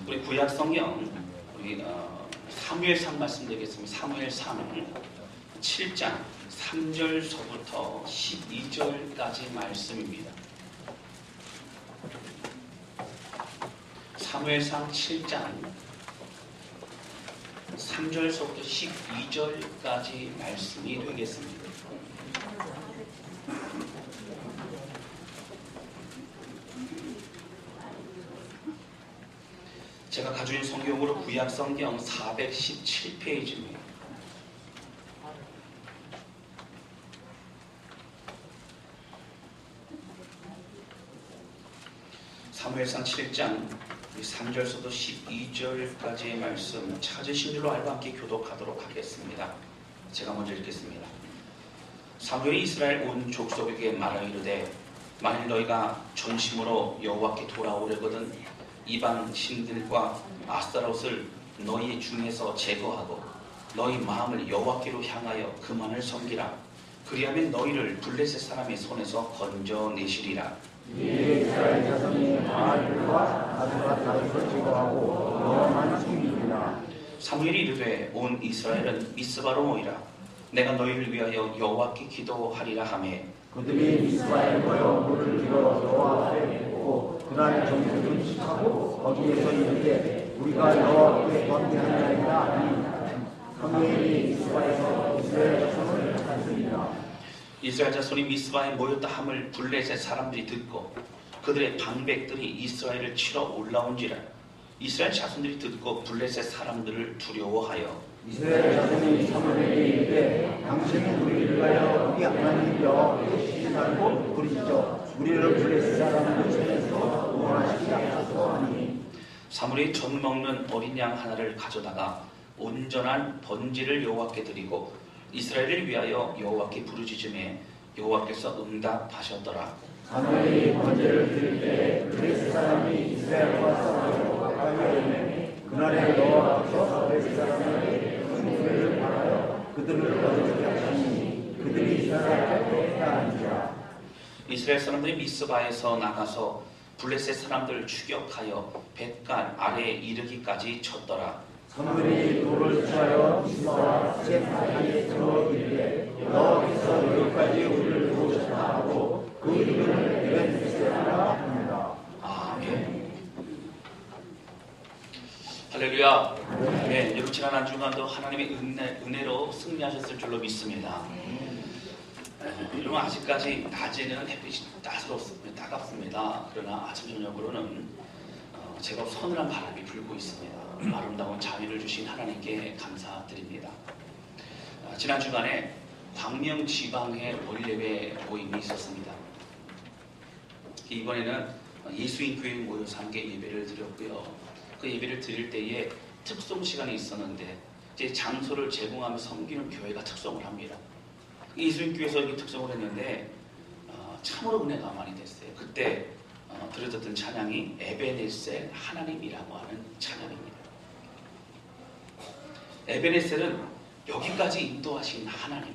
우리 구약 성경 우리 사무엘상 말씀드리겠습니다. 사무엘상 7장 3절서부터 12절까지 말씀입니다. 사무엘상 7장 3절서부터 12절까지 말씀이 되겠습니다. 제가 가지고 있는 성경으로 구약 성경 417페이지입니다. 사무엘상 7장 3절서도 12절까지의 말씀 찾으신 줄로 알고 함께 교독하도록 하겠습니다. 제가 먼저 읽겠습니다. 사무엘이 이스라엘 온 족속에게 말하여 이르되 만일 너희가 전심으로 여호와께 돌아오려거든 이방 신들과 아스타롯을 너희 중에서 제거하고 너희 마음을 여호와께로 향하여 그만을 섬기라. 그리하면 너희를 블레셋 사람의 손에서 건져내시리라. 이스라엘 자손이 바알과 아스타롯을 제거하고 여호와만 섬기리라. 사무엘이 이르되 온 이스라엘은 미스바로 모이라. 내가 너희를 위하여 여호와께 기도하리라 하매 그들이 미스바에 모여 물을 들어 여호와 앞에 붓고 그날 정수를 칙하고 거기에서 이르되 우리가 여호와께 번제하리라 하니 사무엘이 미스바에서 이스라엘 자손을 찾습니다. 이스라엘 자손이 미스바에 모였다 함을 블레셋 사람들이 듣고 그들의 방백들이 이스라엘을 치러 올라온지라. 이스라엘 자손들이 듣고 블레셋 사람들을 두려워하여 이스라엘 자손이 사무엘에게 이르되 당신이 우리를 위하여 우리 하나님 여호와께 시기하고 부르시죠. 우리를 블레셋 사람들 손에서 구원하시기 하소서 하니 사무엘이 젖 먹는 어린 양 하나를 가져다가 온전한 번제를 여호와께 드리고 이스라엘을 위하여 여호와께 부르짖음에 여호와께서 응답하셨더라. 사무엘이 번제를 드릴 때 블레셋 사람이 이스라엘과 싸우려 가까이 오매 그날에 여호와께서 블레셋 사람에게 큰 우레를 바라여 그들을 거두게 하시니 그들이 이스라엘 앞에 떠나니라. 이스라엘 사람들이 미스바에서 나가서 블레셋 사람들을 추격하여 벳갈 아래에 이르기까지 쳤더라. 사무엘이 돌을 취하여 미스바와 셋 사이에 들어 이르되 여호와께서 여기까지 우리를 도우셨다 하고 그 이름을 에벤에셀이라 합니다. 아멘. 할렐루야. 네, 여러분 지난 한 주간도 하나님의 은혜로 승리하셨을 줄로 믿습니다. 여러분 아직까지 낮에는 햇빛이 따갑습니다. 그러나 아침 저녁으로는 제법 서늘한 바람이 불고 있습니다. 아름다운 자유를 주신 하나님께 감사드립니다. 지난 주간에 광명 지방의 원예배 모임이 있었습니다. 이번에는 예수인 교회에 모여서 함께 예배를 드렸고요. 그 예배를 드릴 때에 특송 시간이 있었는데 이제 장소를 제공하며 섬기는 교회가 특송을 합니다. 예수인 교회에서 이 특송을 했는데 참으로 은혜가 많이 됐어요. 그때 들려졌던 찬양이 에베네셀 하나님이라고 하는 찬양입니다. 에베네셀은 여기까지 인도하신 하나님,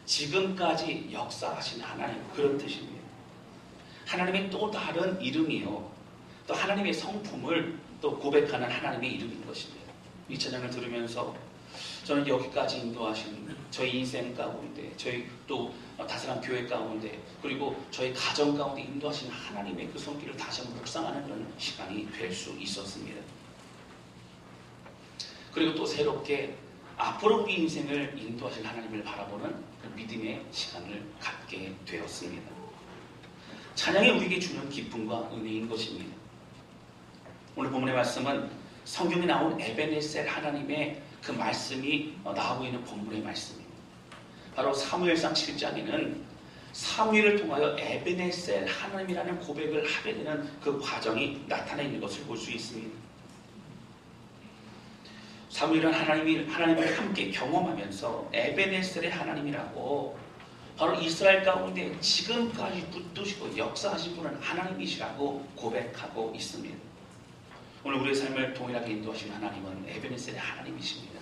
지금까지 역사하신 하나님, 그런 뜻입니다. 하나님의 또 다른 이름이요, 또 하나님의 성품을 또 고백하는 하나님의 이름인 것입니다. 이 찬양을 들으면서 저는 여기까지 인도하신 저희 인생 가운데, 저희 또 다스란 교회 가운데, 그리고 저희 가정 가운데 인도하신 하나님의 그 손길을 다시 한번 묵상하는 그런 시간이 될 수 있었습니다. 그리고 또 새롭게 앞으로 우리 인생을 인도하실 하나님을 바라보는 그 믿음의 시간을 갖게 되었습니다. 찬양이 우리에게 주는 기쁨과 은혜인 것입니다. 오늘 본문의 말씀은 성경에 나온 에베네셀 하나님의 그 말씀이 나오고 있는 본문의 말씀입니다. 바로 사무엘상 7장에는 사무엘을 통하여 에베네셀 하나님이라는 고백을 하게 되는 그 과정이 나타나 있는 것을 볼 수 있습니다. 사무엘은 하나님을 함께 경험하면서 에베네셀의 하나님이라고, 바로 이스라엘 가운데 지금까지 붙드시고 역사하신 분은 하나님이시라고 고백하고 있습니다. 오늘 우리의 삶을 동일하게 인도하시는 하나님은 에베네셀의 하나님이십니다.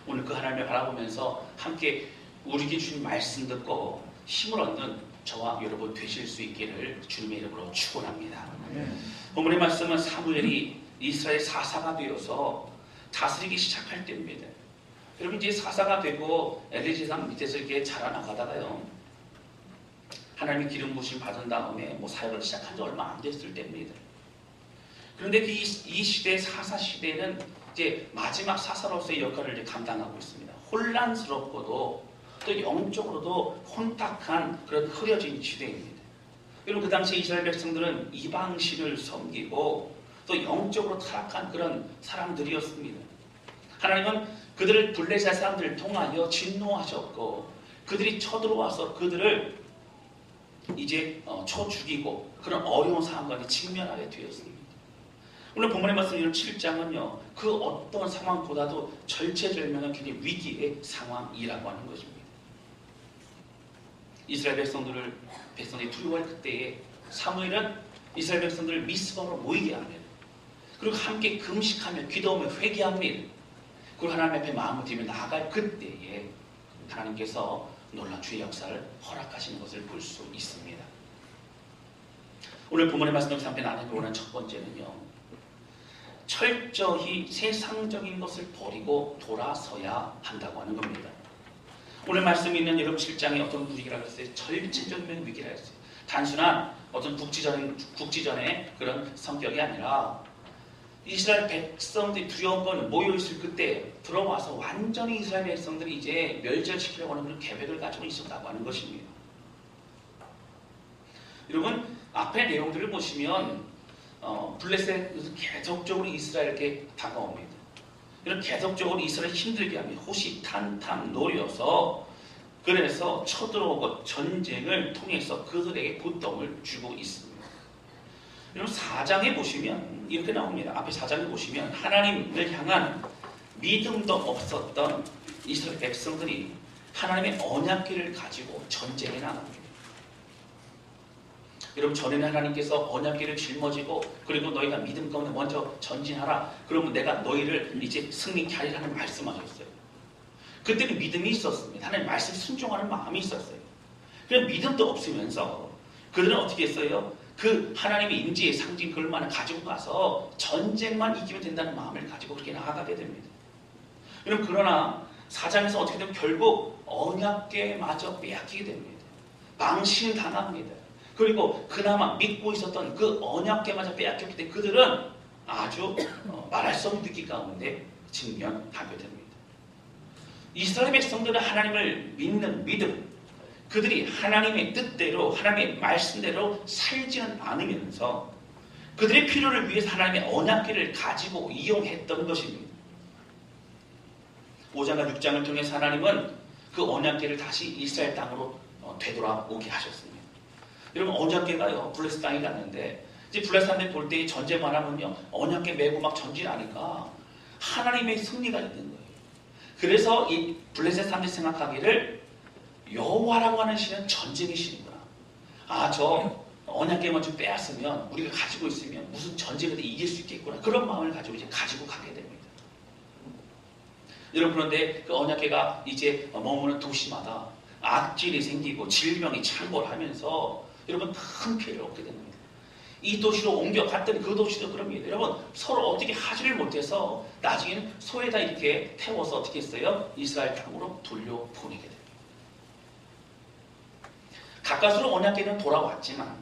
오늘 그 하나님을 바라보면서 함께 우리에게 주신 말씀 듣고 힘을 얻는 저와 여러분 되실 수 있기를 주님의 이름으로 축원합니다. 아멘. 본문의 말씀은 사무엘이 이스라엘 사사가 되어서 다스리기 시작할 때입니다. 여러분 이제 사사가 되고 엘리제상 밑에서 이렇게 자라나가다가요, 하나님의 기름 부으심 받은 다음에 사역을 시작한 지 얼마 안 됐을 때입니다. 그런데 이 시대 사사 시대는 이제 마지막 사사로서의 역할을 이제 감당하고 있습니다. 혼란스럽고도 또 영적으로도 혼탁한 그런 흐려진 시대입니다. 여러분 그 당시 이스라엘 백성들은 이방신을 섬기고 또 영적으로 타락한 그런 사람들이었습니다. 하나님은 그들을 블레셋 사람들을 통하여 진노하셨고 그들이 쳐들어와서 그들을 이제 쳐 죽이고 그런 어려운 상황까지 직면하게 되었습니다. 오늘 본문의 말씀 7장은요 그 어떤 상황보다도 절체절명한 굉장히 위기의 상황이라고 하는 것입니다. 이스라엘 백성들이 두려워할 그때에 사무엘은 이스라엘 백성들을 미스바로 모이게 합니다. 그리고 함께 금식하며 기도하며 회개합니다. 그리고 하나님 앞에 마음을 들이며 나아갈 그때에 하나님께서 놀라운 주의 역사를 허락하시는 것을 볼 수 있습니다. 오늘 본문의 말씀 중에 나누기 원하는 첫 번째는요, 철저히 세상적인 것을 버리고 돌아서야 한다고 하는 겁니다. 오늘 말씀이 있는 여러분 7장에 어떤 분위기라고 했어요? 절체절명의 위기라 했어요. 단순한 어떤 국지전의 그런 성격이 아니라 이스라엘 백성들이 두려운 모여있을 그때 들어와서 완전히 이스라엘 백성들이 이제 멸절시키려고 하는 그런 계획을 가지고 있었다고 하는 것입니다. 여러분 앞에 내용들을 보시면 블레셋에서 계속적으로 이스라엘에게 다가옵니다. 이런 계속적으로 이스라엘 힘들게 하며 호시탄탐 노려서 그래서 쳐들어오고 전쟁을 통해서 그들에게 고통을 주고 있습니다. 여러분 4장에 보시면 이렇게 나옵니다. 앞에 4장에 보시면 하나님을 향한 믿음도 없었던 이스라엘 백성들이 하나님의 언약궤를 가지고 전쟁에 나갑니다. 여러분 전에는 하나님께서 언약궤를 짊어지고 그리고 너희가 믿음 가운데 먼저 전진하라. 그러면 내가 너희를 이제 승리케 하리라는 말씀하셨어요. 그때는 믿음이 있었습니다. 하나님 말씀 순종하는 마음이 있었어요. 그런 믿음도 없으면서 그들은 어떻게 했어요? 그 하나님의 임재의 상징 그걸만 가지고 가서 전쟁만 이기면 된다는 마음을 가지고 그렇게 나아가게 됩니다. 여러분 그러나 4장에서 어떻게 되면 결국 언약궤마저 빼앗기게 됩니다. 망신당합니다. 그리고 그나마 믿고 있었던 그 언약궤마저 빼앗겼기 때문에 그들은 아주 말할 수 없는 위기 가운데 직면하게 됩니다. 이스라엘 백성들은 하나님을 믿는 믿음, 그들이 하나님의 뜻대로 하나님의 말씀대로 살지는 않으면서 그들의 필요를 위해서 하나님의 언약궤를 가지고 이용했던 것입니다. 5장과 6장을 통해서 하나님은 그 언약궤를 다시 이스라엘 땅으로 되돌아오게 하셨습니다. 여러분 언약궤가요 블레셋 땅에 갔는데 이제 블레셋 땅에 볼 때 전쟁만 하면요 언약궤 메고 막 전진하니까 하나님의 승리가 있는 거예요. 그래서 이 블레셋 사람들이 생각하기를 여호와라고 하는 신은 전쟁의 신이구나. 저 언약궤만 좀 빼앗으면 우리가 가지고 있으면 무슨 전쟁에도 이길 수 있겠구나. 그런 마음을 가지고 이제 가지고 가게 됩니다. 여러분 그런데 그 언약궤가 이제 머무는 도시마다 악질이 생기고 질병이 창궐하면서 여러분 큰 피해를 얻게 됩니다. 이 도시로 옮겨갔던 그 도시도 그럽니다. 여러분 서로 어떻게 하지를 못해서 나중에는 소에다 이렇게 태워서 어떻게 했어요? 이스라엘 땅으로 돌려보내게 됩니다. 가까스로 언약궤는 돌아왔지만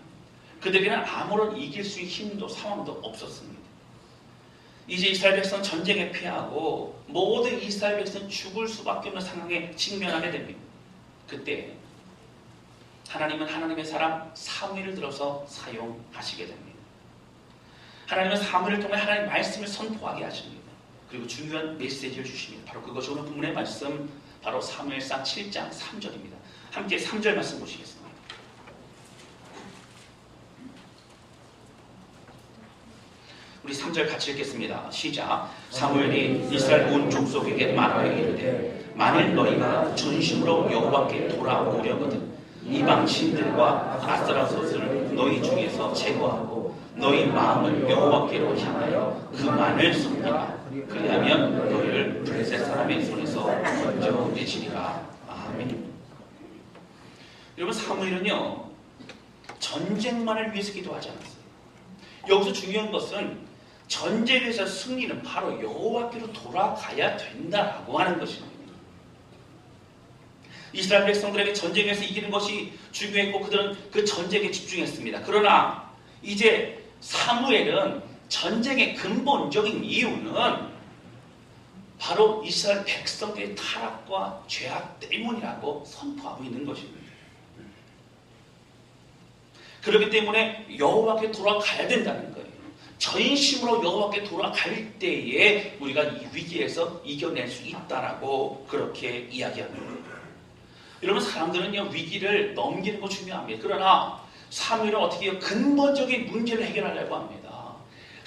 그들에게는 아무런 이길 수 있는 힘도 상황도 없었습니다. 이제 이스라엘 백성은 전쟁에 패하고 모든 이스라엘 백성은 죽을 수밖에 없는 상황에 직면하게 됩니다. 그때 하나님은 하나님의 사람 사무엘을 들어서 사용하시게 됩니다. 하나님은 사무엘을 통해 하나님의 말씀을 선포하게 하십니다. 그리고 중요한 메시지를 주십니다. 바로 그것이 오늘 본문의 말씀, 바로 사무엘상 7장 3절입니다. 함께 3절 말씀 보시겠습니다. 우리 3절 같이 읽겠습니다. 시작. 사무엘이 이스라엘 온 족속에게 말하여 이르되 만일 너희가 전심으로 여호와께 돌아오려거든 이방 신들과 아스라롯을 너희 중에서 제거하고 너희 마음을 여호와께로 향하여 그만을 섬기라. 그리하면 너희를 블레셋 사람의 손에서 건져내시리라. 아멘. 여러분 사무엘은요 전쟁만을 위해서 기도하지 않았어요. 여기서 중요한 것은 전쟁에서 승리는 바로 여호와께로 돌아가야 된다라고 하는 것입니다. 이스라엘 백성들에게 전쟁에서 이기는 것이 중요했고 그들은 그 전쟁에 집중했습니다. 그러나 이제 사무엘은 전쟁의 근본적인 이유는 바로 이스라엘 백성들의 타락과 죄악 때문이라고 선포하고 있는 것입니다. 그렇기 때문에 여호와께 돌아가야 된다는 거예요. 전심으로 여호와께 돌아갈 때에 우리가 이 위기에서 이겨낼 수 있다라고 그렇게 이야기합니다. 여러분, 사람들은요 위기를 넘기는 거 중요합니다. 그러나 사무엘은 어떻게 해요? 근본적인 문제를 해결하려고 합니다.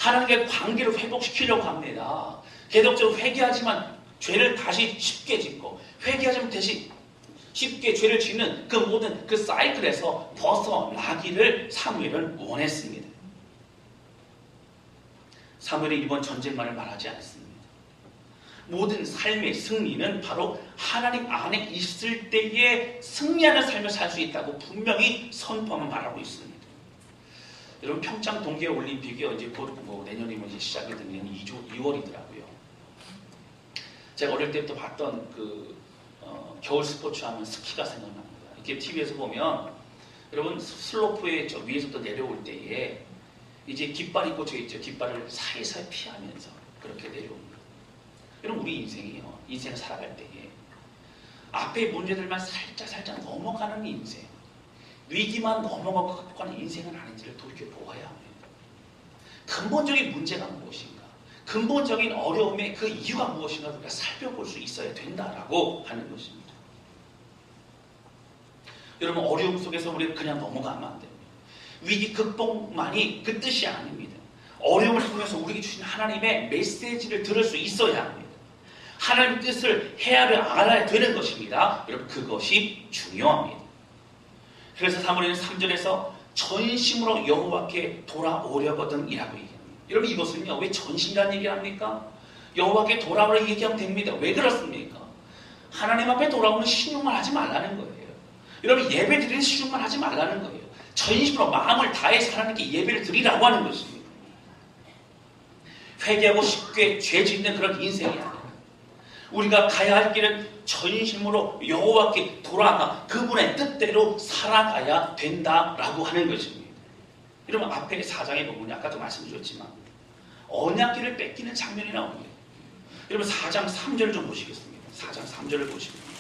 하나님과의 관계를 회복시키려고 합니다. 계속적으로 회개하지만 죄를 다시 쉽게 짓고 회개하지만 다시 쉽게 죄를 짓는 그 모든 그 사이클에서 벗어나기를 사무엘은 원했습니다. 사무엘이 이번 전쟁만을 말하지 않습니다. 모든 삶의 승리는 바로 하나님 안에 있을 때에 승리하는 삶을 살 수 있다고 분명히 선포하며 말하고 있습니다. 여러분, 평창 동계올림픽이 이제 곧 내년이면 이제 시작이 되는 2월이더라고요. 제가 어릴 때부터 봤던 겨울 스포츠 하면 스키가 생각납니다. 이렇게 TV에서 보면 여러분 슬로프에 저 위에서부터 내려올 때에 이제 깃발이 꽂혀 있죠. 깃발을 사이사이 피하면서 그렇게 내려옵니다. 여러분, 우리 인생이요. 인생을 살아갈 때에 앞에 문제들만 살짝 넘어가는 인생, 위기만 넘어가고 가는 인생은 아닌지를 돌이켜보아야 합니다. 근본적인 문제가 무엇인가? 근본적인 어려움의 그 이유가 무엇인가 우리가 살펴볼 수 있어야 된다라고 하는 것입니다. 여러분, 어려움 속에서 우리가 그냥 넘어가면 안 됩니다. 위기 극복만이 그 뜻이 아닙니다. 어려움을 통해서 우리에게 주신 하나님의 메시지를 들을 수 있어야 합니다. 하나님의 뜻을 헤아려 알아야 되는 것입니다. 여러분, 그것이 중요합니다. 그래서 사무엘은 3절에서 전심으로 여호와께 돌아오려거든 이라고 얘기합니다. 여러분, 이것은요 왜 전심이라는 얘기를 합니까? 여호와께 돌아오라 얘기하면 됩니다. 왜 그렇습니까? 하나님 앞에 돌아오는 신용만 하지 말라는 거예요. 여러분, 예배 드리는 신용만 하지 말라는 거예요. 전심으로 마음을 다해서 하나님께 예배를 드리라고 하는 것입니다. 회개하고 쉽게 죄 짓는 그런 인생이 아니라 우리가 가야 할 길은 전심으로 여호와께 돌아가 그분의 뜻대로 살아가야 된다라고 하는 것입니다. 여러분, 앞에 4장에 보면 아까도 말씀드렸지만 언약궤를 뺏기는 장면이 나옵니다. 여러분, 4장 3절을 좀 보시겠습니다. 4장 3절을 보시면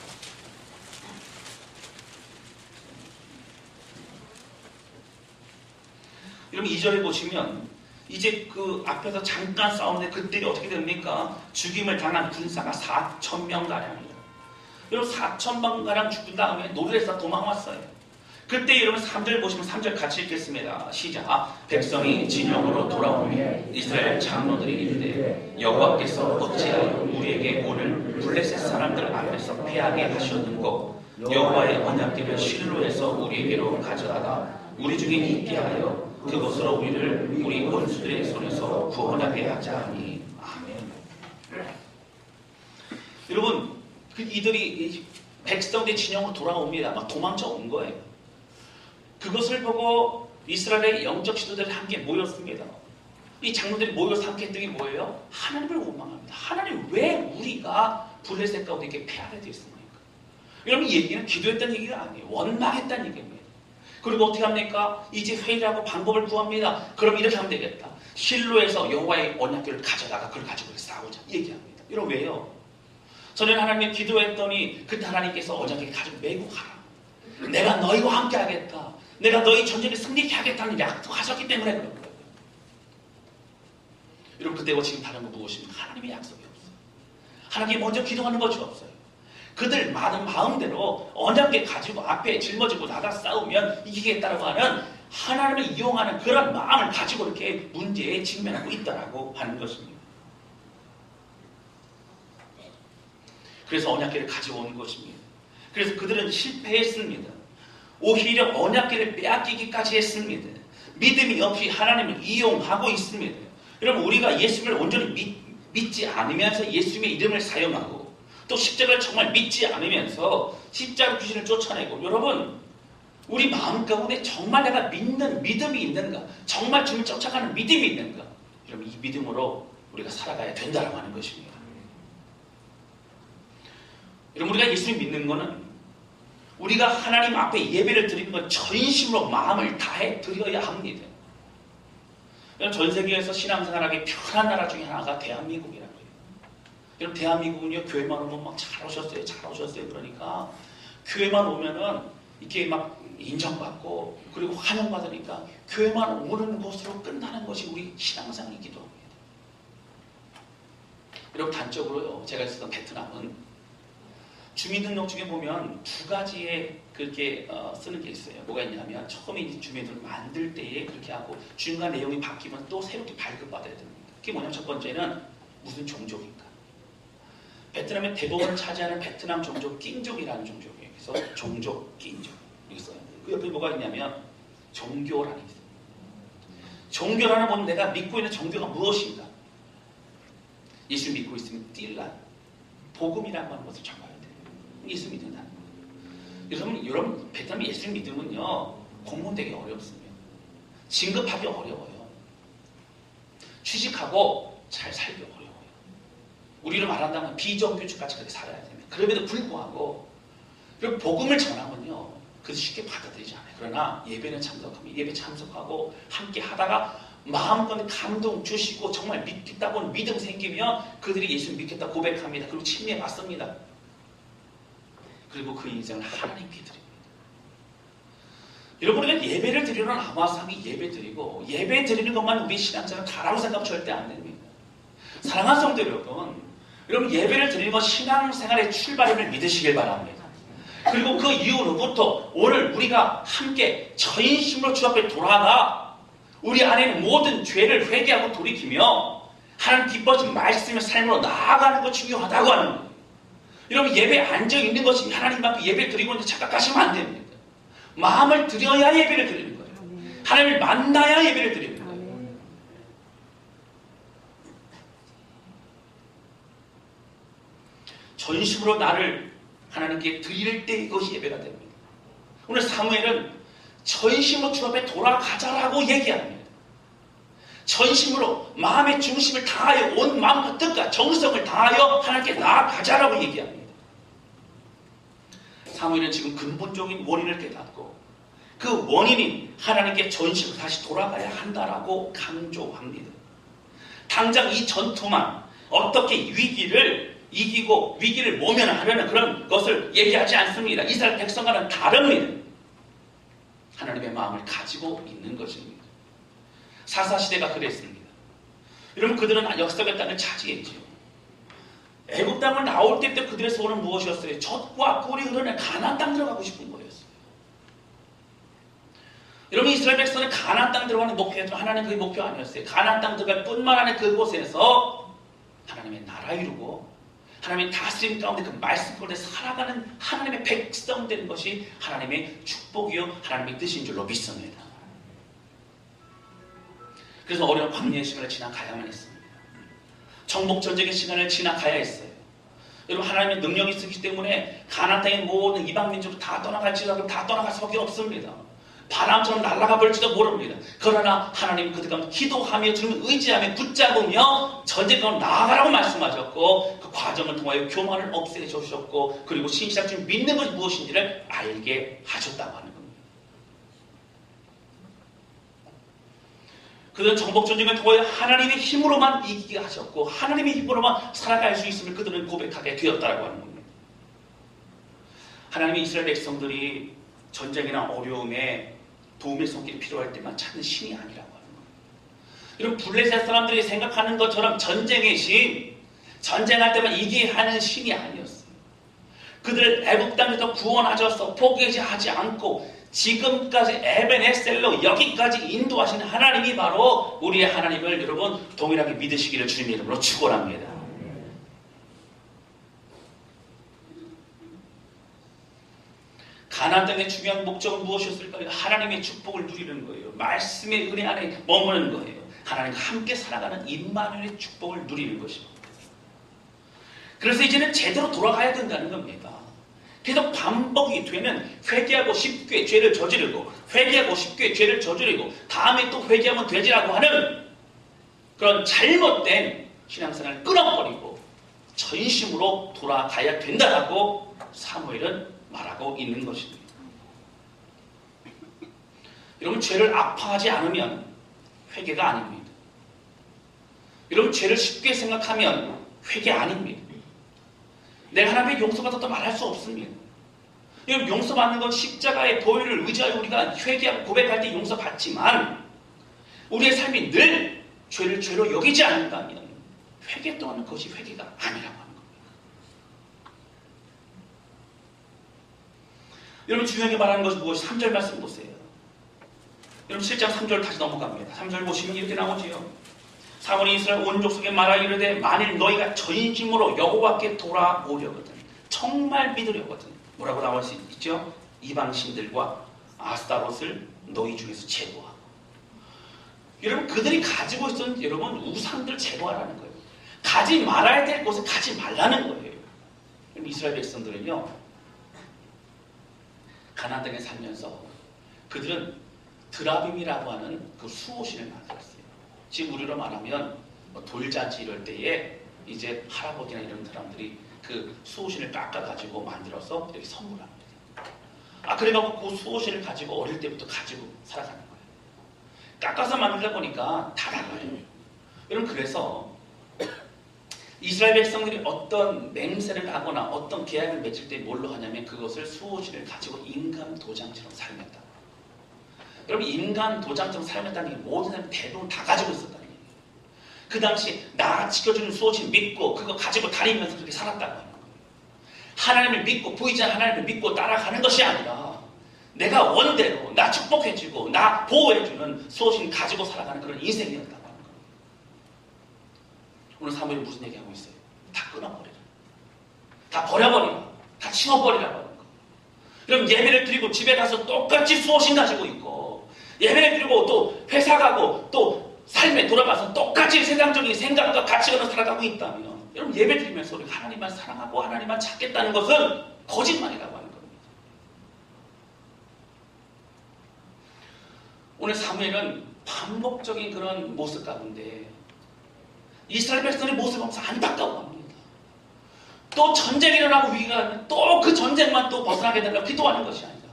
여러분, 2절에 보시면 이제 그 앞에서 잠깐 싸우는데 그때 어떻게 됩니까? 죽임을 당한 군사가 4,000명가량이에요. 여러분, 4,000명가량 죽은 다음에 노르에서 도망왔어요. 그때 여러분 3절 보시면 3절 같이 읽겠습니다. 시작. 백성이 진영으로 돌아오며 이스라엘 장로들이 이르되 여호와께서 어찌하여 우리에게 오늘 블레셋 사람들 앞에서 패하게 하셨는고 여호와의 언약궤를 실로에서 우리에게로 가져다가 우리 중에 있게 하여 그것으로 우리를 우리 원수들의 손에서 구원하게 하자 하니. 아멘. 여러분, 이들이 백성들의 진영으로 돌아옵니다. 막 도망쳐 온 거예요. 그것을 보고 이스라엘의 영적 지도자들이 함께 모였습니다. 이 장로들이 모여서 함께 했던 게 뭐예요? 하나님을 원망합니다. 하나님, 왜 우리가 블레셋 가운데 이렇게 패하게 되었습니까? 여러분, 이 얘기는 기도했다는 얘기가 아니에요. 원망했다는 얘기입니다. 그리고 어떻게 합니까? 이제 회의를 하고 방법을 구합니다. 그럼 이렇게 하면 되겠다. 실로에서 여호와의 언약궤를 가져다가 그걸 가지고 싸우자 얘기합니다. 이런 왜요? 저는 하나님께 기도했더니 그때 하나님께서 언약궤를 가지고 메고 가라. 내가 너희와 함께 하겠다. 내가 너희 전쟁에 승리케 하겠다는 약속하셨기 때문에 그런 거예요. 여러분, 그때와 지금 다른 거 무엇입니까? 하나님의 약속이 없어요. 하나님이 먼저 기도하는 것이 없어요. 그들 많은 마음대로 언약궤 가지고 앞에 짊어지고 나가 싸우면 이기겠다라고 하는 하나님을 이용하는 그런 마음을 가지고 이렇게 문제에 직면하고 있다라고 하는 것입니다. 그래서 언약궤를 가지고 오는 것입니다. 그래서 그들은 실패했습니다. 오히려 언약궤를 빼앗기기까지 했습니다. 믿음이 없이 하나님을 이용하고 있습니다. 여러분, 우리가 예수님을 온전히 믿지 않으면서 예수님의 이름을 사용하고 또 십자가를 정말 믿지 않으면서 십자가 귀신을 쫓아내고, 여러분, 우리 마음 가운데 정말 내가 믿는 믿음이 있는가? 정말 주님을 쫓아가는 믿음이 있는가? 여러분, 이 믿음으로 우리가 살아가야 된다고 하는 것입니다. 여러분, 우리가 예수를 믿는 것은 우리가 하나님 앞에 예배를 드리는 건 전심으로 마음을 다해 드려야 합니다. 전 세계에서 신앙생활하기 편한 나라 중에 하나가 대한민국이라는 거예요. 여러분, 대한민국은요, 교회만 오면 막 잘 오셨어요, 잘 오셨어요. 그러니까 교회만 오면은 이렇게 막 인정받고 그리고 환영받으니까 교회만 오는 것으로 끝나는 것이 우리 신앙생활이기도 합니다. 여러분, 단적으로요, 제가 있었던 베트남은 주민등록증에 보면 두 가지의 그렇게 쓰는 게 있어요. 뭐가 있냐면 처음에 이제 주민등록 만들 때에 그렇게 하고 중간 내용이 바뀌면 또 새롭게 발급받아야 됩니다. 그게 뭐냐면 첫 번째는 무슨 종족인가. 베트남의 대부분을 차지하는 베트남 종족 낑족이라는 종족이에요. 그래서 종족 낑족 여기 써요. 그 옆에 뭐가 있냐면 종교라는 게 있어요. 종교라는 건 내가 믿고 있는 종교가 무엇인가. 예수 믿고 있으면 띨라 복음이라고 하는 것을 적어야 돼요. 예수 믿는다. 여러분 베트남 예수 믿으면요, 공무원 되기 어렵습니다. 진급하기 어려워요. 취직하고 잘 살기 어려워요. 우리를 말한다면 비정규직까지 그렇게 살아야 됩니다. 그럼에도 불구하고 그리고 복음을 전하면요, 그래서 쉽게 받아들이지 않아요. 그러나 예배는 참석하면 예배 참석하고 함께 하다가 마음껏 감동 주시고 정말 믿겠다고 하는 믿음 생기면 그들이 예수 믿겠다 고백합니다. 그리고 침례 받습니다. 그리고 그 인생을 하나님께 드립니다. 여러분, 우리가 예배를 드리러 나와서 하기 예배 드리고 예배 드리는 것만 우리 신앙생활 다라고 생각하면 절대 안 됩니다. 사랑하는 성도 여러분 예배를 드리는 것 신앙생활의 출발임을 믿으시길 바랍니다. 그리고 그 이후로부터 오늘 우리가 함께 전심으로 주 앞에 돌아가 우리 안에 있는 모든 죄를 회개하고 돌이키며 하나님 기뻐진 말씀의 삶으로 나아가는 것 중요하다고 하는 거예요. 여러분, 예배에 앉아있는 것이 하나님 앞에 예배를 드리고 있는데 착각하시면 안 됩니다. 마음을 드려야 예배를 드리는 거예요. 하나님을 만나야 예배를 드리는 거예요. 전심으로 나를 하나님께 드릴 때 이것이 예배가 됩니다. 오늘 사무엘은 전심으로 주 앞에 돌아가자라고 얘기합니다. 전심으로 마음의 중심을 다하여 온 마음과 뜻과 정성을 다하여 하나님께 나아가자라고 얘기합니다. 사무엘은 지금 근본적인 원인을 깨닫고 그 원인인 하나님께 전심으로 다시 돌아가야 한다라고 강조합니다. 당장 이 전투만 어떻게 위기를 이기고 위기를 모면하려는 그런 것을 얘기하지 않습니다. 이스라엘 백성과는 다릅니다. 하나님의 마음을 가지고 있는 것입니다. 사사시대가 그랬습니다. 여러분, 그들은 역사의 땅을 차지했지요. 애굽 땅을 나올 때부터 그들의 소원은 무엇이었어요? 젖과 꿀이 흐르는 가나안 땅 들어가고 싶은 거였어요. 여러분, 이스라엘 백성은 가나안 땅 들어가는 목표였지만 하나님 그게 목표 아니었어요. 가나안 땅 들어갈 뿐만 아니라 그곳에서 하나님의 나라 이루고 하나님의 다스림 가운데 그 말씀 가운데 살아가는 하나님의 백성 되는 것이 하나님의 축복이요 하나님의 뜻인 줄로 믿습니다. 그래서 어려운 광야의 시간을 지나가야만 했습니다. 정복전쟁의 시간을 지나가야 했어요. 여러분, 하나님의 능력이 있기 때문에 가나안 땅의 모든 이방 민족을 다 떠나갈지라도 다 떠나갈 수밖에 없습니다. 바람처럼 날아가 볼지도 모릅니다. 그러나 하나님 그들 가운데 기도하며 주님을 의지하며 붙잡으며 전쟁 가운데 나아가라고 말씀하셨고 그 과정을 통하여 교만을 없애 주셨고 그리고 신실한 주님 믿는 것이 무엇인지를 알게 하셨다고 하는 겁니다. 그들은 정복전쟁을 통하여 하나님의 힘으로만 이기게 하셨고 하나님의 힘으로만 살아갈 수 있음을 그들은 고백하게 되었다고 하는 겁니다. 하나님의 이스라엘 백성들이 전쟁이나 어려움에 도움의 손길이 필요할 때만 찾는 신이 아니라고 하는 겁니다. 여러분, 블레셋 사람들이 생각하는 것처럼 전쟁의 신, 전쟁할 때만 이기게 하는 신이 아니었어요. 그들을 애굽 땅에서 구원하셔서 포기하지 않고 지금까지 에벤에셀로 여기까지 인도하시는 하나님이 바로 우리의 하나님을 여러분 동일하게 믿으시기를 주님의 이름으로 축원합니다. 가나안 땅의 중요한 목적은 무엇이었을까요? 하나님의 축복을 누리는 거예요. 말씀의 은혜 안에 머무는 거예요. 하나님과 함께 살아가는 임마누엘의 축복을 누리는 것입니다. 그래서 이제는 제대로 돌아가야 된다는 겁니다. 계속 반복이 되는 회개하고 쉽게 죄를 저지르고 회개하고 쉽게 죄를 저지르고 다음에 또 회개하면 되지라고 하는 그런 잘못된 신앙생활을 끊어버리고 전심으로 돌아가야 된다라고 사무엘은 말하고 있는 것입니다. 여러분, 죄를 아파하지 않으면 회개가 아닙니다. 여러분, 죄를 쉽게 생각하면 회개 아닙니다. 내가 하나님의 용서받았다 말할 수 없습니다. 여러분, 용서받는 건 십자가의 보혈을 의지하여 우리가 회개하고 고백할 때 용서받지만 우리의 삶이 늘 죄를 죄로 여기지 않는다면 회개 또한 그것이 회개가 아니라고 하는 겁니다. 여러분, 중요하게 말하는 것이 무엇이 3절 말씀 보세요. 여러분, 7장 3절 다시 넘어갑니다. 3절 보시면 이렇게 나오지요. 사무엘이 이스라엘 온 족속에 말하 이르되 만일 너희가 전심으로 여호와께 돌아오려거든 정말 믿으려거든 뭐라고 나올 수 있죠? 이방신들과 아스타롯을 너희 중에서 제거하고. 여러분, 그들이 가지고 있었던 여러분 우상들 제거하라는 거예요. 가지 말아야 될 곳에 가지 말라는 거예요. 여러분, 이스라엘 백성들은요 가나안 땅에 살면서 그들은 드라빔이라고 하는 그 수호신을 만들었어요. 지금 우리로 말하면 돌잔치 이럴 때에 이제 할아버지나 이런 사람들이 그 수호신을 깎아가지고 만들어서 이렇게 선물합니다. 그래갖고 그 수호신을 가지고 어릴 때부터 가지고 살아가는 거예요. 깎아서 만들다 보니까 다 달라요. 여러분, 그래서 이스라엘 백성들이 어떤 맹세를 하거나 어떤 계약을 맺을 때 뭘로 하냐면 그것을 수호신을 가지고 인간 도장처럼 사용했다. 여러분, 인간 도장처럼 사용했다는 게 모든 사람이 대부분 다 가지고 있었다는 얘기예요. 그 당시 나 지켜주는 수호신 믿고 그거 가지고 다니면서 그렇게 살았다고 하는 거예요. 하나님을 믿고 보이지 않는 하나님을 믿고 따라가는 것이 아니라 내가 원대로 나 축복해주고 나 보호해주는 수호신 가지고 살아가는 그런 인생이었다고 하는 거예요. 오늘 사무엘이 무슨 얘기하고 있어요? 다 끊어버리라. 다 버려버리라. 다 치워버리라고 하는 거예요. 여러분, 예배를 드리고 집에 가서 똑같이 수호신 가지고 있고 예배를 드리고 또 회사 가고 또 삶에 돌아가서 똑같이 세상적인 생각과 가치관을 살아가고 있다면 여러분, 예배 드리면서 우리 하나님만 사랑하고 하나님만 찾겠다는 것은 거짓말이라고 하는 겁니다. 오늘 사무엘은 반복적인 그런 모습 가운데 이스라엘 백성의 모습을 보면서 안타까워합니다. 또 전쟁이 일어나고 위기가 일어나면 또 그 전쟁만 또 벗어나게 되려고 기도하는 것이 아니라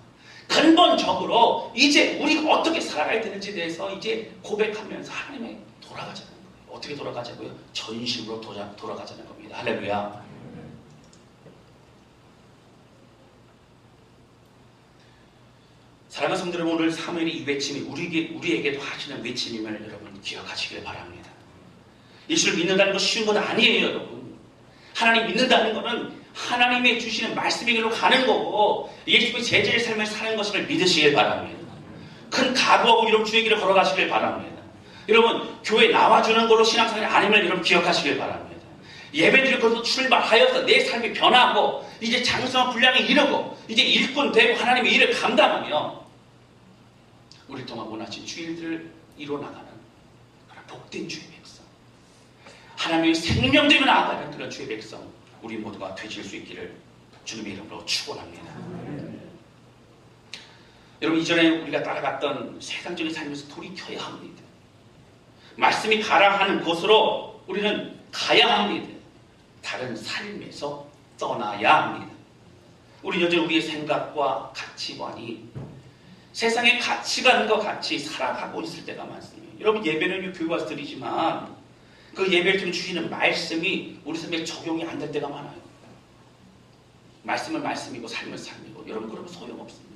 근본적으로 이제 우리가 어떻게 살아가야 되는지에 대해서 이제 고백하면서 하나님에 돌아가자는 거예요. 어떻게 돌아가자고요? 전심으로 돌아가자는 겁니다. 할렐루야. 사랑하는 성도들, 오늘 사무엘의 이 외침이 우리에게도 하시는 외침임을 여러분 기억하시길 바랍니다. 예수를 믿는다는 것이 쉬운 건 아니에요, 여러분. 하나님 믿는다는 것은 하나님의 주시는 말씀의 길로 가는 거고 예수의 제자의 삶을 사는 것을 믿으시길 바랍니다. 큰 각오하고 여러분 주의 길을 걸어가시길 바랍니다. 여러분, 교회 나와주는 걸로 신앙생활이 아님을 여러분 기억하시길 바랍니다. 예배드릴 것으로 출발하여서 내 삶이 변하고 이제 장성한 분량에 이르고 이제 일꾼 되고 하나님의 일을 감당하며 우리 동안 원하신 주일들을 이뤄나가는 그런 복된 주의 백성, 하나님의 생명되며 나아가는 그런 주의 백성 우리 모두가 되실 수 있기를 주님의 이름으로 축원합니다. 여러분, 이전에 우리가 따라갔던 세상적인 삶에서 돌이켜야 합니다. 말씀이 가라 하는 곳으로 우리는 가야 합니다. 다른 삶에서 떠나야 합니다. 우리 여전히 우리의 생각과 가치관이 세상의 가치관과 같이 살아가고 있을 때가 많습니다. 여러분, 예배는 교회 와서 드리지만 그 예배를 통해 주시는 말씀이 우리 삶에 적용이 안 될 때가 많아요. 말씀은 말씀이고 삶은 삶이고 여러분, 그러면 소용없습니다.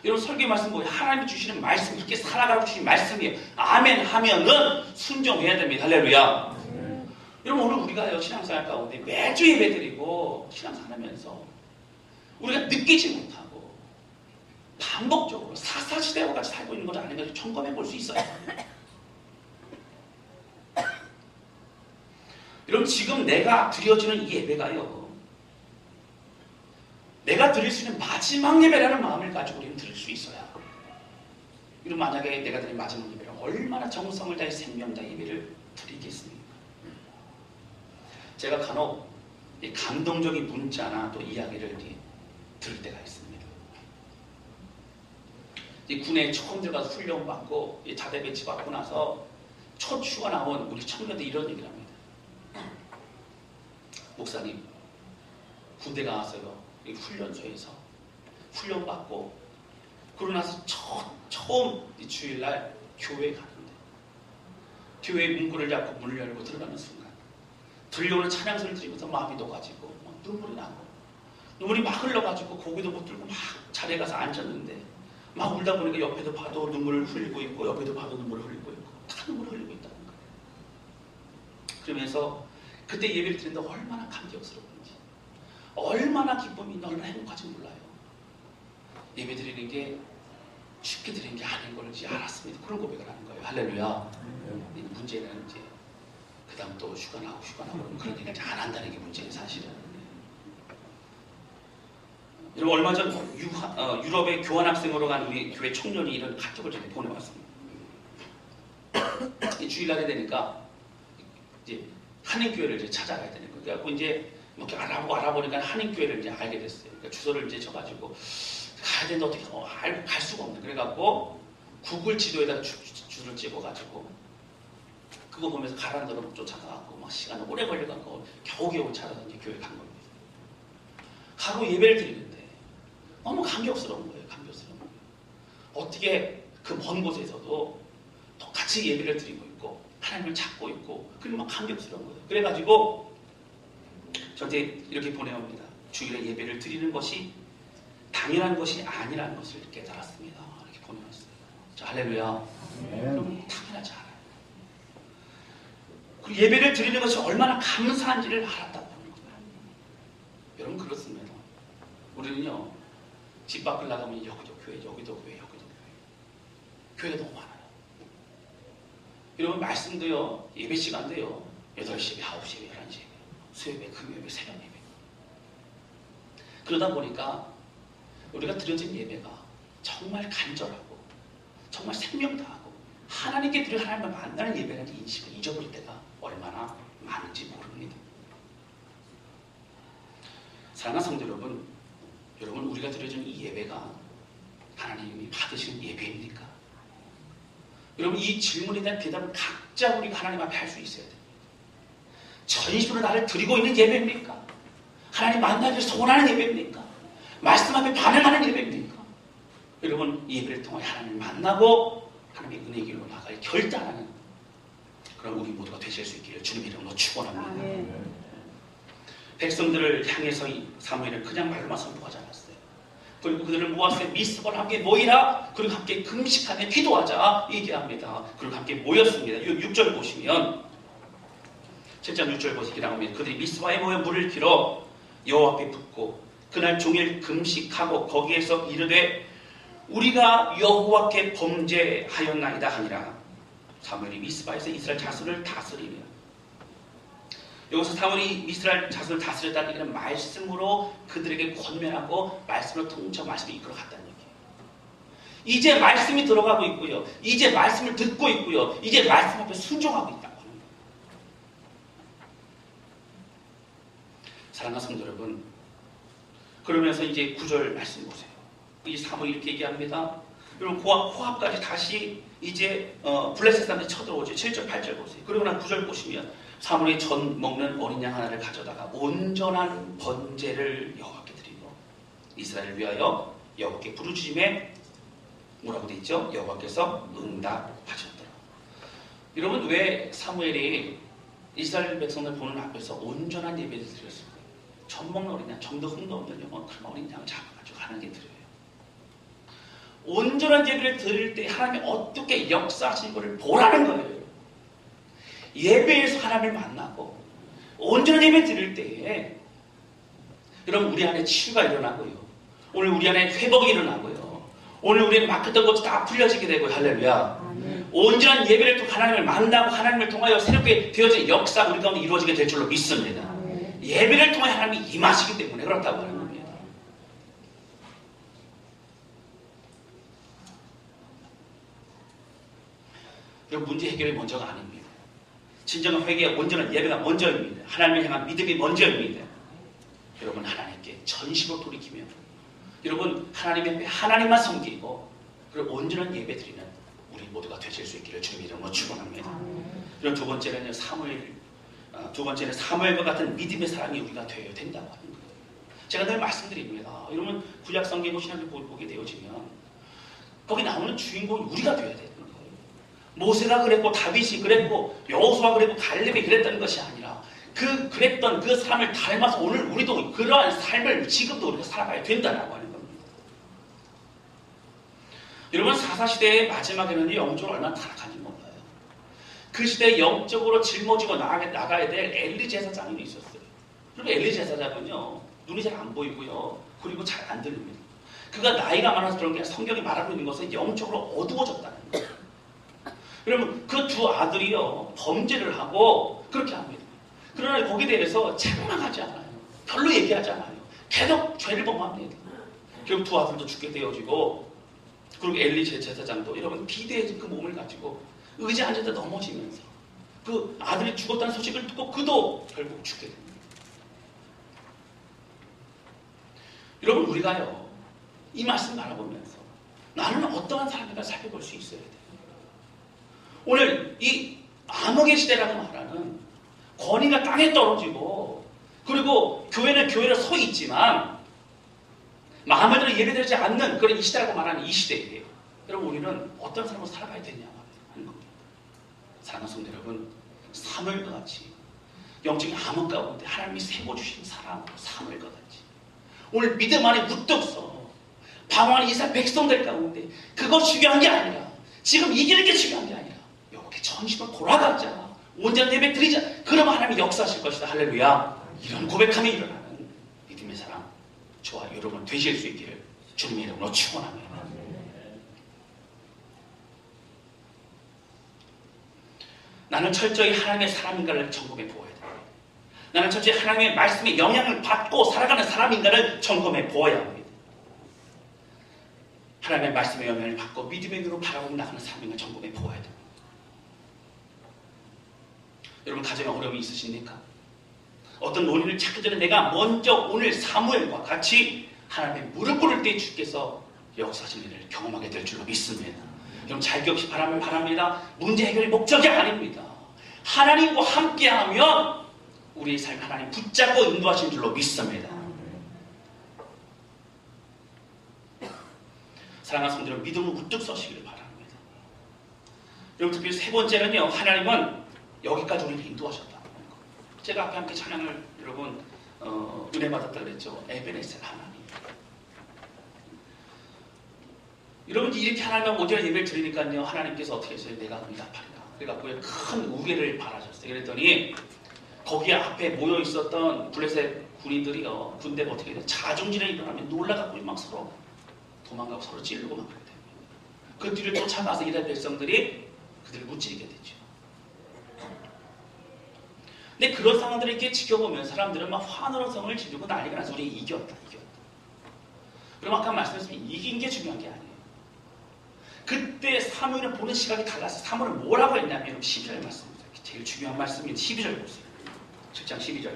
여러분, 설교 말씀 뭐예요? 하나님이 주시는 말씀, 이렇게 살아가고 주시는 말씀이에요. 아멘 하면은 순종해야 됩니다. 할렐루야. 여러분, 오늘 우리가 신앙생활 가운데 매주 예배 드리고 신앙생활하면서 우리가 느끼지 못하고 반복적으로 사사시대와 같이 살고 있는 것 아닌가 점검해 볼 수 있어요. 여러분, 지금 내가 드려지는 이 예배가요, 내가 드릴 수 있는 마지막 예배라는 마음을 가지고 우리는 드릴 수 있어야. 여러분, 만약에 내가 드린 마지막 예배를 얼마나 정성을 다해 생명 다해 예배를 드리겠습니까? 제가 간혹 감동적인 문자나 또 이야기를 들을 때가 있습니다. 이 군에 처음 들어가서 훈련받고 자대 배치 받고 나서 첫 휴가 나온 우리 청년들이 이런 얘기를 합니다. 목사님, 군대 가서요, 이 훈련소에서 훈련받고 그러고 나서 처음 이 주일날 교회에 가는데 교회 문구를 잡고 문을 열고 들어가는 순간 들려오는 찬양소리를 들으면서 마음이 녹아지고 막 눈물이 나고 눈물이 막 흘러가지고 고기도 못 들고 막 자리에 가서 앉았는데 막 울다 보니까 옆에도 봐도 눈물을 흘리고 있고 옆에도 봐도 눈물을 흘리고 있고 다 눈물을 흘리고 있다는 거예요. 그러면서 그때 예배를 드리는데 얼마나 감격스러운지 얼마나 기쁨이 얼마나 행복한지 몰라요. 예배 드리는 게 쉽게 드리는 게 아닌 걸지 알았습니다. 그런 고백을 하는 거예요. 할렐루야. 문제는 이제 그 다음 또 휴가 나고 그러면 그런 얘기를 안 한다는 게 문제예요, 사실은. 여러분, 얼마 전 유럽에 교환학생으로 간 우리 교회 청년이 이런 카톡을 저한테 보내왔습니다. 주일날에 되니까 이제 한인교회를 이제 찾아가야 되는 거예요. 그래갖고 이제 뭐 이렇게 알아보니까 한인교회를 이제 알게 됐어요. 그러니까 주소를 이제 쳐가지고 가야 되는데 어떻게 알고 갈 수가 없네. 그래갖고 구글 지도에다가 줄을 찍어가지고 그거 보면서 가라는 대로 쫓아가고 막 시간이 오래 걸려갖고 겨우겨우 찾아서 이제 교회 간 겁니다. 가고 예배를 드리는데 너무 감격스러운 거예요. 감격스러운 거예요. 어떻게 그 먼 곳에서도 똑같이 예배를 드리고 있고 하나님을 찾고 있고 그리고 막 감격스러운 거예요. 그래가지고 저한테 이렇게 보내옵니다. 주일에 예배를 드리는 것이 당연한 것이 아니라는 것을 깨달았습니다. 이렇게 보내왔어요. 자, 할렐루야. 그럼 당연하지 않아요. 그리고 예배를 드리는 것이 얼마나 감사한지를 알았다고 하는 거예요. 여러분, 그렇습니다. 우리는요, 집 밖을 나가면 여기도 교회, 여기도 교회, 여기도 교회. 교회가 너무 많아요. 여러분, 말씀도요, 예배 시간도요, 8시 예배, 9시 예배, 11시 예배, 수요예배, 금요예배, 새벽 예배. 그러다 보니까 우리가 드려진 예배가 정말 간절하고 정말 생명 다하고 하나님께 드려 하나님을 만나는 예배라는 인식을 잊어버릴 때가 얼마나 많은지 모릅니다. 사랑하는 성도 여러분, 우리가 드려진 이 예배가 하나님이 받으시는 예배입니까? 여러분, 이 질문에 대한 대답을 각자 우리가 하나님 앞에 할 수 있어야 됩니다. 전심으로 나를 드리고 있는 예배입니까? 하나님 만나기를 소원하는 예배입니까? 말씀 앞에 반응하는 예배입니까? 여러분, 이 예배를 통해 하나님을 만나고 하나님의 은혜의 길로 나갈 결단하는 그런 우리 모두가 되실 수 있기를 주님의 이름으로 축원합니다. 백성들을 향해서 사무엘은 그냥 말로만 선포하지 않았어요. 그리고 그들을 모았어요. 미스바로 함께 모이라. 그리고 함께 금식하며 기도하자 얘기합니다. 그리고 함께 모였습니다. 6절 보시면 7장 6절 보시기라고 합니다. 그들이 미스바에 모여 물을 길어 여호와 앞에 붓고 그날 종일 금식하고 거기에서 이르되 우리가 여호와께 범죄하였나이다 하니라. 사무엘이 미스바에서 이스라엘 자손을 다스리며, 여기서 사무엘이 이스라엘 자손을 다스렸다는 얘기는 말씀으로 그들에게 권면하고 말씀으로 통쳐 말씀을 이끌어갔다는 얘기예요. 이제 말씀이 들어가고 있고요. 이제 말씀을 듣고 있고요. 이제 말씀 앞에 순종하고 있다고 하는 거예요. 사랑하는 성도 여러분, 그러면서 이제 9절 말씀 보세요. 이 사무엘이 이렇게 얘기합니다. 여러분, 호압까지 다시 이제 블레셋 사람들이 쳐들어오죠. 7절 8절 보세요. 그리고 난 9절 보시면 사무엘이 전 먹는 어린 양 하나를 가져다가 온전한 번제를 여호와께 드리고 이스라엘을 위하여 여호와께 부르짖음에 뭐라고 되어 있죠? 여호와께서 응답하셨더라. 여러분, 왜 사무엘이 이스라엘 백성들 보는 앞에서 온전한 예배를 드렸습니까? 젖 먹는 어린 양, 점도 흠도 없는 영혼, 큰 어린 양을 잡아가지고 하나님께 드려요. 온전한 예배를 드릴 때 하나님이 어떻게 역사하신 것을 보라는 거예요. 예배에서 하나님을 만나고 온전한 예배 드릴 때에 여러분, 우리 안에 치유가 일어나고요. 오늘 우리 안에 회복이 일어나고요. 오늘 우리는 막혔던 것도 다 풀려지게 되고, 할렐루야. 온전한 예배를 통해 하나님을 만나고 하나님을 통하여 새롭게 되어진 역사 우리 가운데 이루어지게 될 줄로 믿습니다. 예배를 통해 하나님이 임하시기 때문에 그렇다고 하는 겁니다. 여러분, 문제 해결이 먼저가 아닙니다. 진정한 회개와 온전한 예배가 먼저입니다. 하나님을 향한 믿음이 먼저입니다. 여러분, 하나님께 전심으로 돌이키며 여러분 하나님 앞에 하나님만 섬기고 그리고 온전한 예배 드리는 우리 모두가 되실 수 있기를 주님 이름으로 축원합니다. 그리고 두 번째는 사무엘과 같은 믿음의 사람이 우리가 되어야 된다고 하는 거예요. 제가 늘 말씀드립니다. 여러분 구약 성경 신약을 보게 되어지면 거기 나오는 주인공이 우리가 되어야 되는 거예요. 모세가 그랬고 다윗이 그랬고 여호수아가 그랬고 갈렙이 그랬던 것이 아니라 그랬던 그 사람을 닮아서 오늘 우리도 그러한 삶을 지금도 우리가 살아가야 된다라고 하는 겁니다. 여러분 사사시대의 마지막에는 영적으로 얼마나 타락한지 몰라요. 그 시대에 영적으로 짊어지고 나가야 될 엘리 제사장이 있었어요. 그리고 엘리 제사장은요 눈이 잘 안 보이고요 그리고 잘 안 들립니다. 그가 나이가 많아서 그런 게 아니라 성경이 말하고 있는 것은 영적으로 어두워졌다는 거예요. 여러분 그 두 아들이요 범죄를 하고 그렇게 합니다. 그러나 거기에 대해서 책망하지 않아요. 별로 얘기하지 않아요. 계속 죄를 범합니다. 결국 두 아들도 죽게 되어지고 그리고 엘리 제사장도 여러분 비대해진 그 몸을 가지고 의자 앉았다 넘어지면서 그 아들이 죽었다는 소식을 듣고 그도 결국 죽게 됩니다. 여러분 우리가요 이 말씀 바라보면서 나는 어떠한 사람인가 살펴볼 수 있어야 돼요. 오늘 이 암흑의 시대라고 말하는 권위가 땅에 떨어지고 그리고 교회는 교회로 서 있지만 마음을 들어 예배되지 않는 그런 이 시대라고 말하는 이 시대예요. 여러분 우리는 어떤 삶으로 살아가야 되냐 하는 겁니다. 사랑하는 성도 여러분 사무엘과 같이 영적인 암흑 가운데 하나님이 세워주신 사람으로 사무엘과 같이 오늘 믿음 안에 우뚝 서 방황하는 이스라엘 백성들 가운데 그거 중요한 게 아니라 지금 이기는 게 중요한 게 아니라 이렇게 전심으로 돌아가자 온전한 예배 드리자 그러면 하나님이 역사하실 것이다. 할렐루야. 이런 고백함이 일어나는 믿음의 사람 저와 여러분 되실 수 있기를 주님의 이름으로 축원합니다. 나는 철저히 하나님의 사람인가를 점검해 보아야 돼. 나는 철저히 하나님의 말씀에 영향을 받고 살아가는 사람인가를 점검해 보아야 합니다. 하나님의 말씀에 영향을 받고 믿음의 눈으로 바라보고 나가는 사람인가 점검해 보아야 됩니다. 여러분 가정에 어려움이 있으십니까? 어떤 논의를 찾기 전에 내가 먼저 오늘 사무엘과 같이 하나님의 무릎 꿇을 때 주께서 역사하시는 일을 경험하게 될 줄로 믿습니다. 여러분 잘 기억하시기 바랍니다. 문제 해결이 목적이 아닙니다. 하나님과 함께하면 우리의 삶 하나님 붙잡고 인도하신 줄로 믿습니다. 사랑하는 성도들 믿음으로 우뚝 서시기를 바랍니다. 여러분 특별히 세 번째는요 하나님은 여기까지 우리를 인도하셨다. 제가 앞에 함께 찬양을 여러분 은혜 받았다 그랬죠. 에베네셀 하나님. 여러분 이렇게 하나님과 온전한 예배를 드리니까요 하나님께서 어떻게 했어요? 내가 응답하리라. 그래갖고 큰 우계를 바라셨어요. 그랬더니 거기 앞에 모여 있었던 블레셋 군인들이요 군대가 어떻게 돼요? 자중질에 일어나면 놀라갖고 막 서로 도망가고 서로 찌르고 막 그렇게 됩니다. 그 뒤를 쫓아가서 이스라엘 백성들이 그들을 무찌르게 되죠. 근데 그런 상황들을 이렇게 지켜보면 사람들은 막 환호로 성을 지르고 난리가 나서 우리 이겼다. 그럼 아까 말씀하셨지만 이긴 게 중요한 게 아니에요. 그때 사무엘을 보는 시각이 달라서 사무엘은 뭐라고 했냐면 12절 말씀입니다. 제일 중요한 말씀인 12절 보세요. 7장 12절.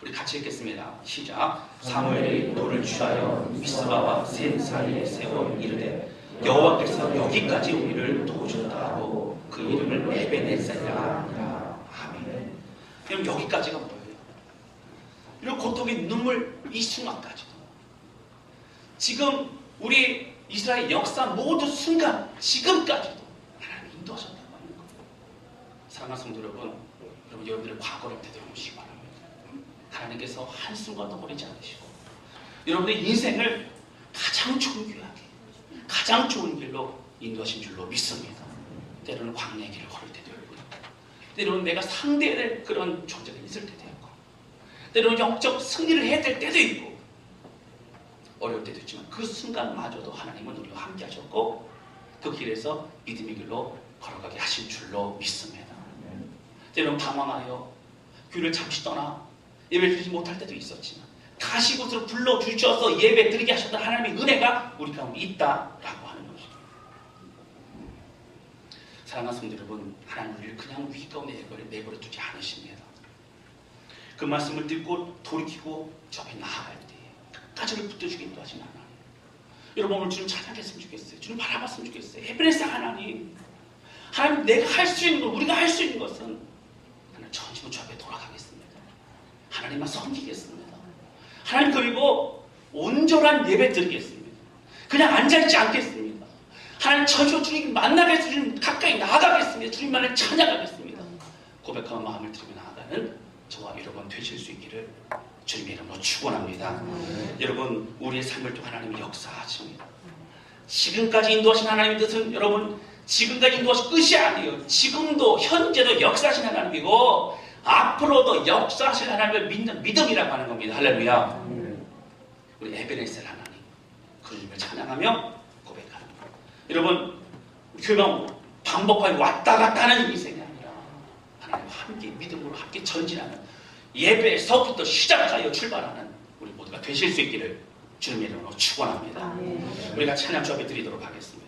우리 같이 읽겠습니다. 시작. 사무엘이 돌을 취하여 미스바와 센 사이에 세워 이르되 여호와께서 여기까지 우리를 도우셨다 하고 그 이름을 에베네셀이라 하니라. 아멘. 그럼 여기까지가 뭐예요? 이런 고통의 눈물 이 순간까지도 지금 우리 이스라엘 역사 모든 순간 지금까지도 하나님 인도하셨다고 하는 거예요. 사랑하는 성도 여러분, 여러분들의 과거를 되돌아보시기 바랍니다. 하나님께서 한순간도 버리지 않으시고 여러분의 인생을 가장 존귀하게 가장 좋은 길로 인도하신 줄로 믿습니다. 때로는 광야의 길을 걸을 때도 있고 때로는 내가 상대해야 될 그런 존재가 있을 때도 있고 때로는 영적 승리를 해야 될 때도 있고 어려울 때도 있지만 그 순간마저도 하나님은 우리와 함께 하셨고 그 길에서 믿음의 길로 걸어가게 하신 줄로 믿습니다. 때로는 방황하여 교회를 잠시 떠나 예배를 드리지 못할 때도 있었지만 다시 곳으로 불러주셔서 예배 드리게 하셨던 하나님의 은혜가 우리 가운데 있다라고 하는 것입니다. 사랑하는 성도 여러분, 하나님 우리를 그냥 위기 가운데 내버려 두지 않으십니다. 그 말씀을 듣고 돌이키고 저 앞에 나아갈 때 가지를 붙여주게 인도하시는 하나님. 여러분 오늘 주님 찬양했으면 좋겠어요. 주님 바라봤으면 좋겠어요. 에베네스 하나님. 하나님 내가 할 수 있는 것, 우리가 할 수 있는 것은 하나님 전심으로 주 앞에 돌아가겠습니다. 하나님만 섬기겠습니다. 하나님 그리고 온전한 예배 드리겠습니다. 그냥 앉아있지 않겠습니다. 하나님 전심으로 주님 만나겠습니다. 주님 가까이 나아가겠습니다. 주님만을 찬양하겠습니다. 고백하는 마음을 들고 나아가는 저와 여러분 되실 수 있기를 주님의 이름으로 축원합니다. 여러분 우리의 삶을 통해 하나님이 역사하십니다. 지금까지 인도하신 하나님의 뜻은 여러분 지금까지 인도하신 끝이 아니에요. 지금도 현재도 역사하신 하나님이고 앞으로도 역사하실 하나님을 믿는 믿음이라고 하는 겁니다. 할렐루야. 우리 에베네셀 하나님 그 이름을 찬양하며 고백합니다. 여러분 교회가 반복하게 왔다 갔다 하는 인생이 아니라 하나님과 함께 믿음으로 함께 전진하는 예배에서부터 시작하여 출발하는 우리 모두가 되실 수 있기를 주님의 이름으로 축원합니다. 우리가 찬양 주 앞에 드리도록 하겠습니다.